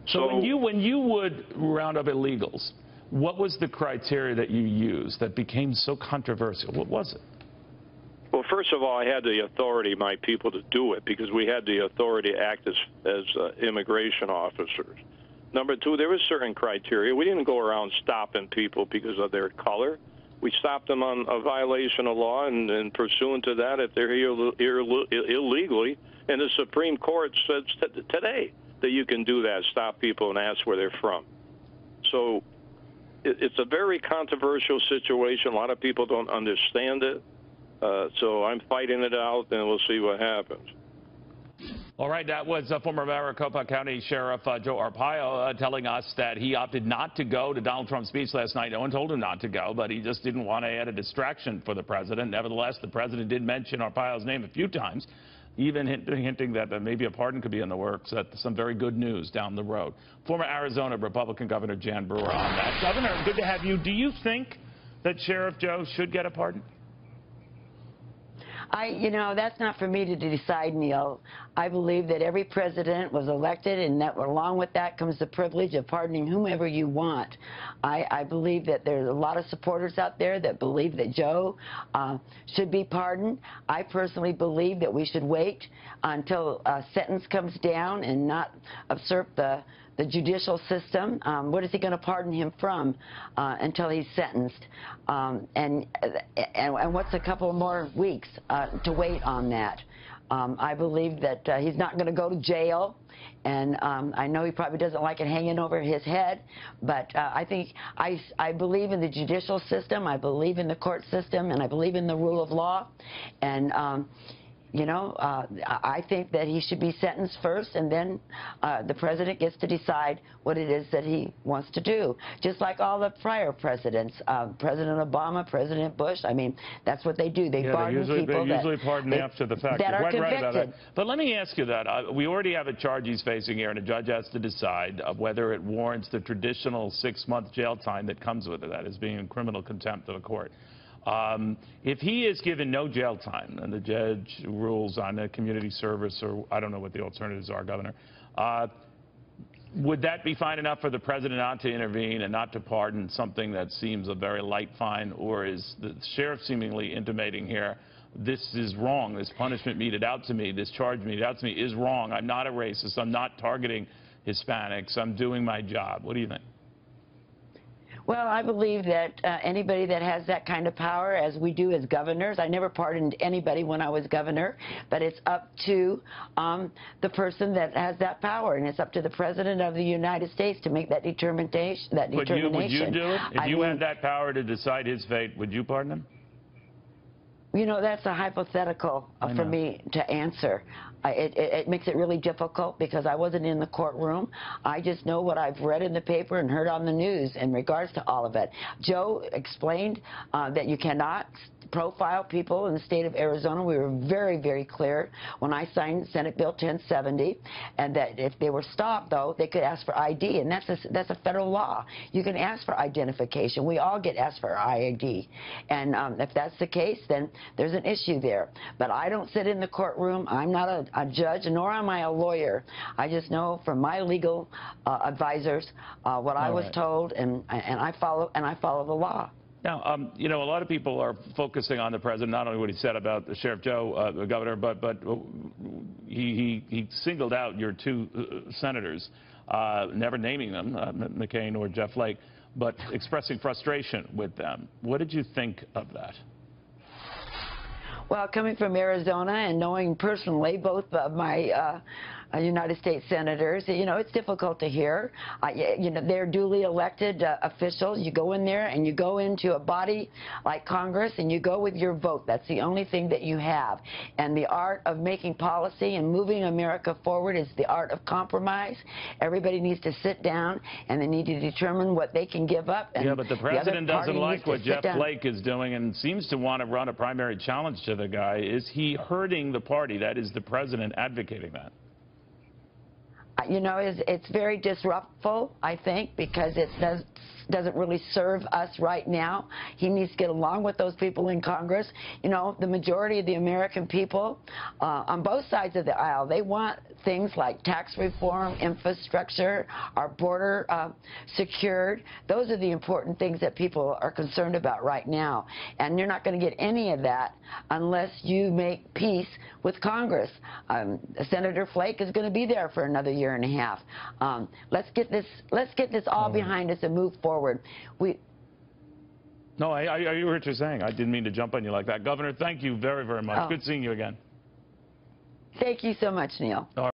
So when you would round up illegals, what was the criteria that you used that became so controversial? What was it? Well, first of all, I had the authority, my people, to do it because we had the authority to act as immigration officers. Number two, there was certain criteria. We didn't go around stopping people because of their color. We stopped them on a violation of law, and pursuant to that, if they're here illegally, and the Supreme Court says today that you can do that, stop people and ask where they're from. So it's a very controversial situation. A lot of people don't understand it. So I'm fighting it out, and we'll see what happens. All right, that was former Maricopa County Sheriff Joe Arpaio telling us that he opted not to go to Donald Trump's speech last night. No one told him not to go, but he just didn't want to add a distraction for the president. Nevertheless, the president did mention Arpaio's name a few times, even hinting that maybe a pardon could be in the works. That's some very good news down the road. Former Arizona Republican Governor Jan Brewer on that. Governor, good to have you. Do you think that Sheriff Joe should get a pardon? That's not for me to decide, Neil. I believe that every president was elected, and that along with that comes the privilege of pardoning whomever you want. I believe that there's a lot of supporters out there that believe that Joe should be pardoned. I personally believe that we should wait until a sentence comes down and not usurp the judicial system. What is he going to pardon him from until he's sentenced? And what's a couple more weeks to wait on that? I believe that he's not going to go to jail. And I know he probably doesn't like it hanging over his head, but I believe in the judicial system, I believe in the court system, and I believe in the rule of law. And I think that he should be sentenced first, and then the president gets to decide what it is that he wants to do. Just like all the prior presidents, President Obama, President Bush. I mean, that's what they do. They pardon people. They usually pardon after the fact. That are convicted. Right about that. But let me ask you that. We already have a charge he's facing here, and a judge has to decide whether it warrants the traditional 6-month jail time that comes with it, that is being in criminal contempt of a court. If he is given no jail time and the judge rules on a community service, or I don't know what the alternatives are, Governor, would that be fine enough for the president not to intervene and not to pardon something that seems a very light fine? Or is the sheriff seemingly intimating here, this is wrong, this punishment meted out to me, this charge meted out to me is wrong, I'm not a racist, I'm not targeting Hispanics, I'm doing my job? What do you think? Well, I believe that anybody that has that kind of power, as we do as governors, I never pardoned anybody when I was governor, but it's up to the person that has that power, and it's up to the President of the United States to make that determination. Would you do it? If you had that power to decide his fate, would you pardon him? That's a hypothetical for me to answer. It makes it really difficult because I wasn't in the courtroom. I just know what I've read in the paper and heard on the news in regards to all of it. Joe explained that you cannot profile people in the state of Arizona. We were very, very clear when I signed Senate Bill 1070, and that if they were stopped, though, they could ask for ID, and that's a federal law. You can ask for identification. We all get asked for ID, and if that's the case, then there's an issue there. But I don't sit in the courtroom. I'm not a judge, nor am I a lawyer. I just know from my legal advisors what I was told, and I follow the law. Now, a lot of people are focusing on the president, not only what he said about the Sheriff Joe, the governor, but he singled out your two senators, never naming them, McCain or Jeff Flake, but expressing frustration with them. What did you think of that? Well, coming from Arizona and knowing personally both of my United States senators, it's difficult to hear. They're duly elected officials. You go in there and you go into a body like Congress and you go with your vote. That's the only thing that you have. And the art of making policy and moving America forward is the art of compromise. Everybody needs to sit down and they need to determine what they can give up. And yeah, but the president doesn't like what Jeff Flake is doing and seems to want to run a primary challenge to the guy. Is he hurting the party? That is the president advocating that. It's very disruptful, I think, because it doesn't really serve us right now. He needs to get along with those people in Congress. You know, the majority of the American people on both sides of the aisle, they want things like tax reform, infrastructure, our border secured. Those are the important things that people are concerned about right now. And you're not going to get any of that unless you make peace with Congress. Senator Flake is going to be there for another year and a half. Let's get this all behind us and move forward. No, I hear what you're saying. I didn't mean to jump on you like that. Governor, thank you very, very much. Good seeing you again. Thank you so much, Neil.